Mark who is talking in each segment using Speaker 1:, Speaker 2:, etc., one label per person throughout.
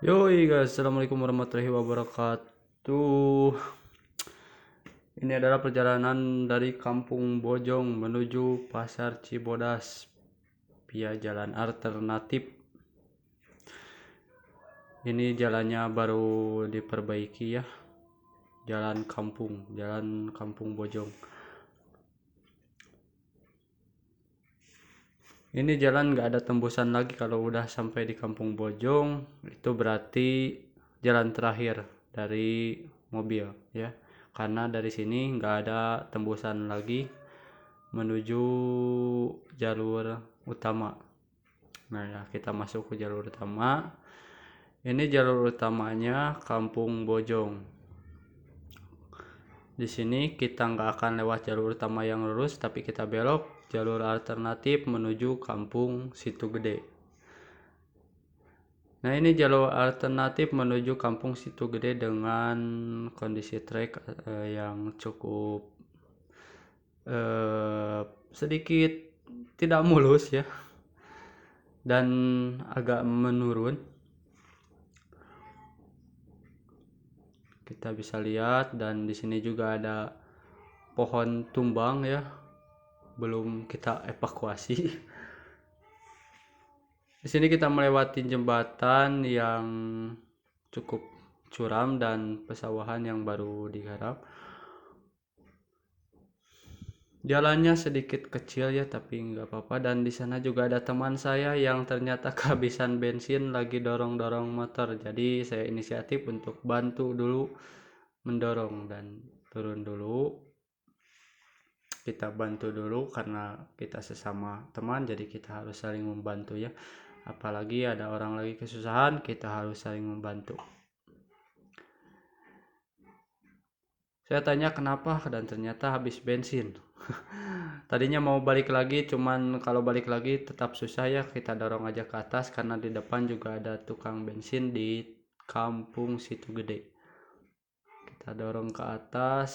Speaker 1: Yoi guys, assalamualaikum warahmatullahi wabarakatuh. Ini adalah perjalanan dari Kampung Bojong menuju Pasar Cibodas via jalan alternatif. Ini jalannya baru diperbaiki ya, jalan Kampung Bojong. Ini jalan nggak ada tembusan lagi kalau udah sampai di Kampung Bojong, itu berarti jalan terakhir dari mobil ya. Karena dari sini nggak ada tembusan lagi menuju jalur utama. Nah ya, kita masuk ke jalur utama. Ini jalur utamanya Kampung Bojong. Di sini kita nggak akan lewat jalur utama yang lurus, tapi kita belok jalur alternatif menuju Kampung Situ Gede. Nah, ini jalur alternatif menuju Kampung Situ Gede dengan kondisi trek yang cukup sedikit tidak mulus ya, dan agak menurun. Kita bisa lihat, dan di sini juga ada pohon tumbang ya, belum kita evakuasi. Di sini kita melewati jembatan yang cukup curam dan pesawahan yang baru digarap. Jalannya sedikit kecil ya, tapi nggak apa-apa. Dan di sana juga ada teman saya yang ternyata kehabisan bensin, lagi dorong-dorong motor. Jadi saya inisiatif untuk bantu dulu mendorong dan turun dulu. Kita bantu dulu karena kita sesama teman, jadi kita harus saling membantu ya. Apalagi ada orang lagi kesusahan, kita harus saling membantu. Saya tanya kenapa, dan ternyata habis bensin. Tadinya mau balik lagi, cuman kalau balik lagi tetap susah ya, kita dorong aja ke atas karena di depan juga ada tukang bensin di Kampung Situ Gede. Kita dorong ke atas,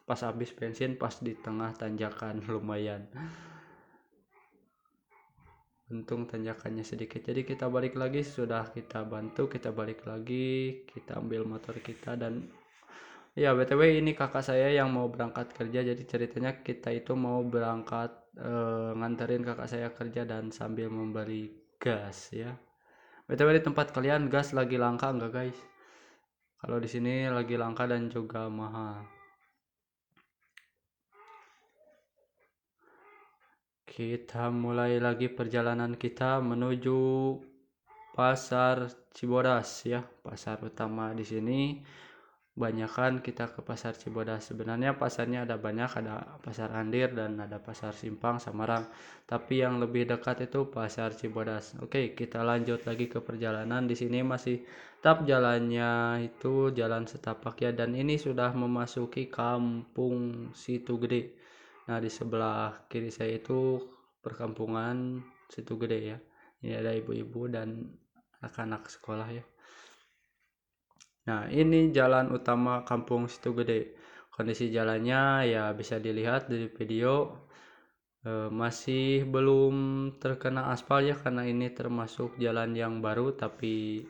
Speaker 1: pas habis bensin pas di tengah tanjakan lumayan. Untung tanjakannya sedikit, jadi kita balik lagi. Sudah kita bantu, kita balik lagi, kita ambil motor kita. Dan ya btw, ini kakak saya yang mau berangkat kerja. Jadi ceritanya kita itu mau berangkat nganterin kakak saya kerja dan sambil membeli gas ya. btw, di tempat kalian gas lagi langka enggak guys? Kalau di sini lagi langka dan juga mahal. Kita mulai lagi perjalanan kita menuju Pasar Cibodas ya, pasar utama di sini. Banyakan kita ke Pasar Cibodas. Sebenarnya pasarnya ada banyak, ada Pasar Andir dan ada Pasar Simpang Samarang. Tapi yang lebih dekat itu Pasar Cibodas. Oke, kita lanjut lagi ke perjalanan. Di sini masih tetap jalannya itu jalan setapak ya, dan ini sudah memasuki Kampung Situ Gede. Nah, di sebelah kiri saya itu perkampungan Situ Gede ya. Ini ada ibu-ibu dan anak-anak sekolah ya. Nah, ini jalan utama Kampung Situ Gede. Kondisi jalannya ya bisa dilihat dari video, masih belum terkena aspal ya, karena ini termasuk jalan yang baru. Tapi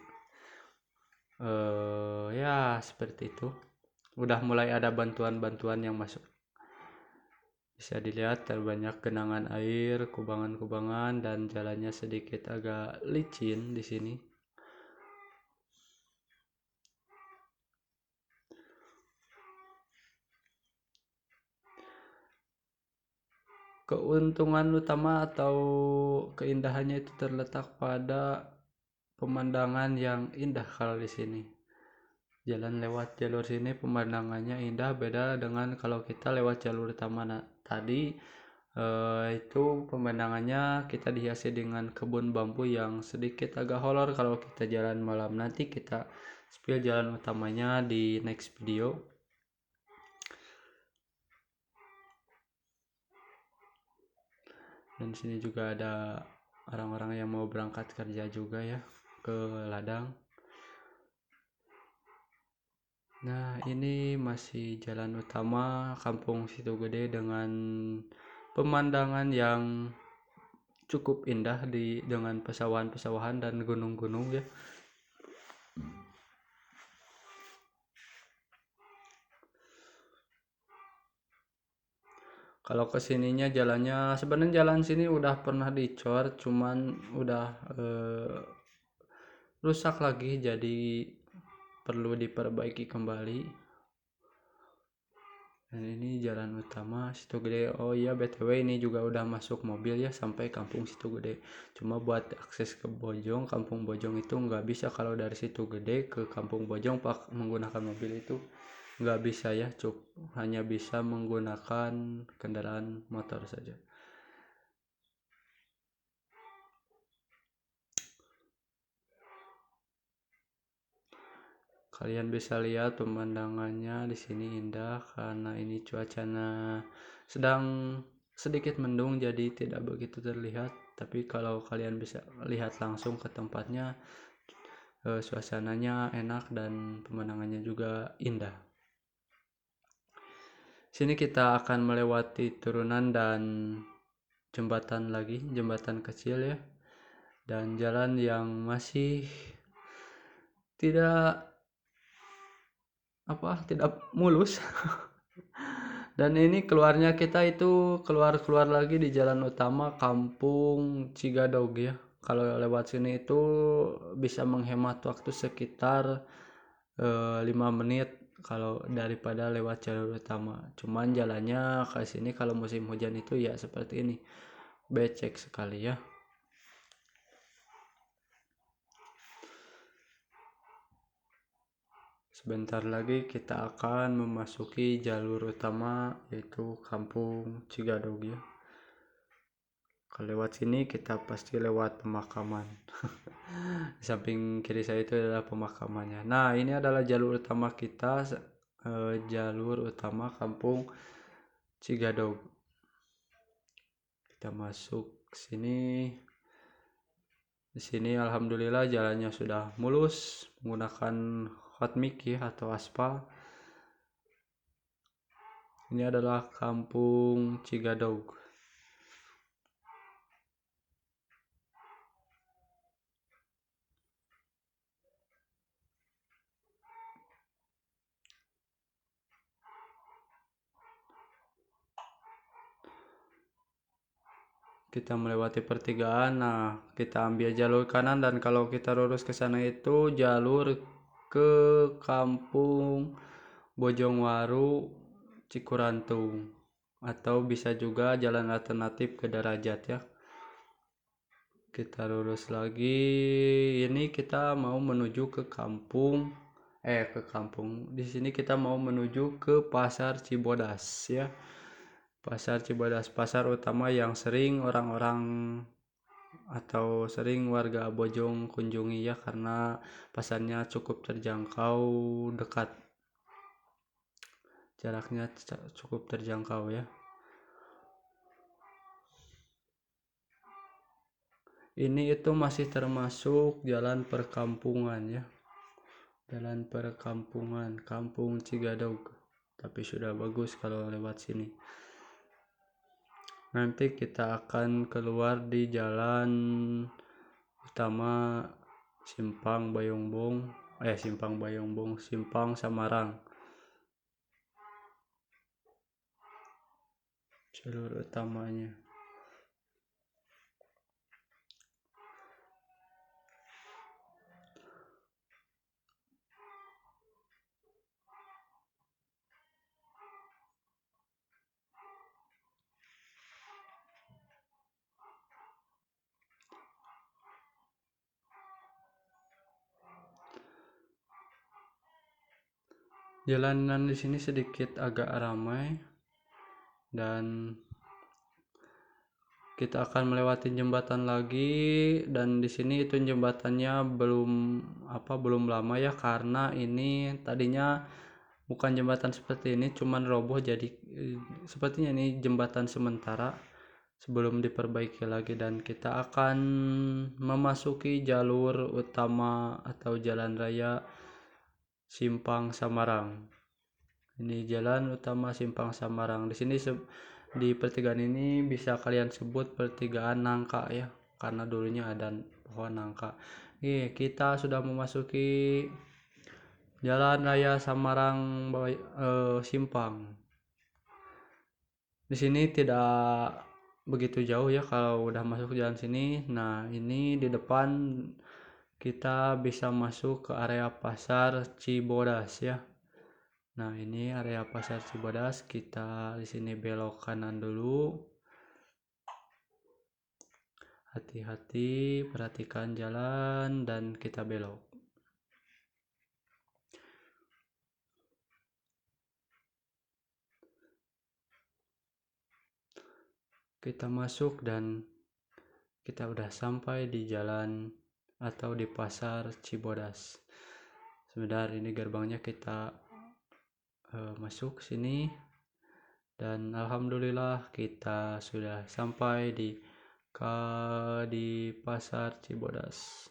Speaker 1: ya seperti itu. Udah mulai ada bantuan-bantuan yang masuk. Bisa dilihat terbanyak genangan air, kubangan-kubangan, dan jalannya sedikit agak licin di sini. Keuntungan utama atau keindahannya itu terletak pada pemandangan yang indah. Kalau di sini jalan lewat jalur sini pemandangannya indah, beda dengan kalau kita lewat jalur utama tadi. Itu pemandangannya kita dihiasi dengan kebun bambu yang sedikit agak horor. Kalau kita jalan malam, nanti kita spill jalan utamanya di next video. Dan sini juga ada orang-orang yang mau berangkat kerja juga ya, ke ladang. Nah, ini masih jalan utama Kampung Situ Gede dengan pemandangan yang cukup indah dengan pesawahan-pesawahan dan gunung-gunung ya. Kalau kesininya jalannya sebenarnya jalan sini udah pernah dicor, cuman udah rusak lagi, jadi perlu diperbaiki kembali. Dan ini jalan utama Situ Gede. Oh iya, BTW ini juga udah masuk mobil ya sampai kampung Situ Gede. Cuma buat akses ke Bojong, kampung Bojong itu nggak bisa kalau dari Situ Gede ke kampung Bojong menggunakan mobil itu nggak bisa ya, hanya bisa menggunakan kendaraan motor saja. Kalian bisa lihat pemandangannya di sini indah karena ini cuacanya sedang sedikit mendung jadi tidak begitu terlihat. Tapi kalau kalian bisa lihat langsung ke tempatnya, suasananya enak dan pemandangannya juga indah. Sini kita akan melewati turunan dan jembatan kecil ya, dan jalan yang masih tidak tidak mulus. Dan ini keluarnya kita itu keluar lagi di jalan utama kampung Cigadog ya. Kalau lewat sini itu bisa menghemat waktu sekitar 5 menit kalau daripada lewat jalur utama. Cuman jalannya ke sini kalau musim hujan itu ya seperti ini, becek sekali ya. Sebentar lagi kita akan memasuki jalur utama yaitu kampung Cigadog ya. Kalau lewat sini kita pasti lewat pemakaman. Di samping kiri saya itu adalah pemakamannya. Nah, ini adalah jalur utama kita, jalur utama kampung Cigadog. Kita masuk ke sini. Di sini alhamdulillah jalannya sudah mulus menggunakan hot mix ya, atau aspal. Ini adalah kampung Cigadog. Kita melewati pertigaan, nah kita ambil jalur kanan dan kalau kita lurus ke sana itu jalur ke kampung Bojongwaru Cikurantung, atau bisa juga jalan alternatif ke Darajat ya. Kita lurus lagi, ini kita mau menuju ke kampung di sini kita mau menuju ke Pasar Cibodas ya. Pasar Cibodas, pasar utama yang sering orang-orang atau sering warga Bojong kunjungi ya, karena pasarnya cukup terjangkau, dekat, jaraknya cukup terjangkau ya. Ini itu masih termasuk jalan perkampungan ya, jalan perkampungan kampung Cigadog, tapi sudah bagus kalau lewat sini. Nanti kita akan keluar di jalan utama Simpang Bayongbong, Simpang Samarang. Jalur utamanya. Jalanan di sini sedikit agak ramai dan kita akan melewati jembatan lagi, dan di sini itu jembatannya belum lama ya, karena ini tadinya bukan jembatan seperti ini, cuman roboh, jadi sepertinya ini jembatan sementara sebelum diperbaiki lagi. Dan kita akan memasuki jalur utama atau jalan raya Simpang Samarang. Ini jalan utama Simpang Samarang. Di sini di pertigaan ini bisa kalian sebut pertigaan nangka ya, karena dulunya ada pohon nangka. Kita sudah memasuki Jalan Raya Samarang Simpang. Di sini tidak begitu jauh ya kalau udah masuk jalan sini. Nah, ini di depan kita bisa masuk ke area pasar Cibodas ya. Nah, ini area pasar Cibodas. Kita di sini belok kanan dulu. Hati-hati, perhatikan jalan dan kita belok. Kita masuk dan kita udah sampai di jalan atau di pasar Cibodas. Sebentar, ini gerbangnya, kita masuk sini dan alhamdulillah kita sudah sampai di pasar Cibodas.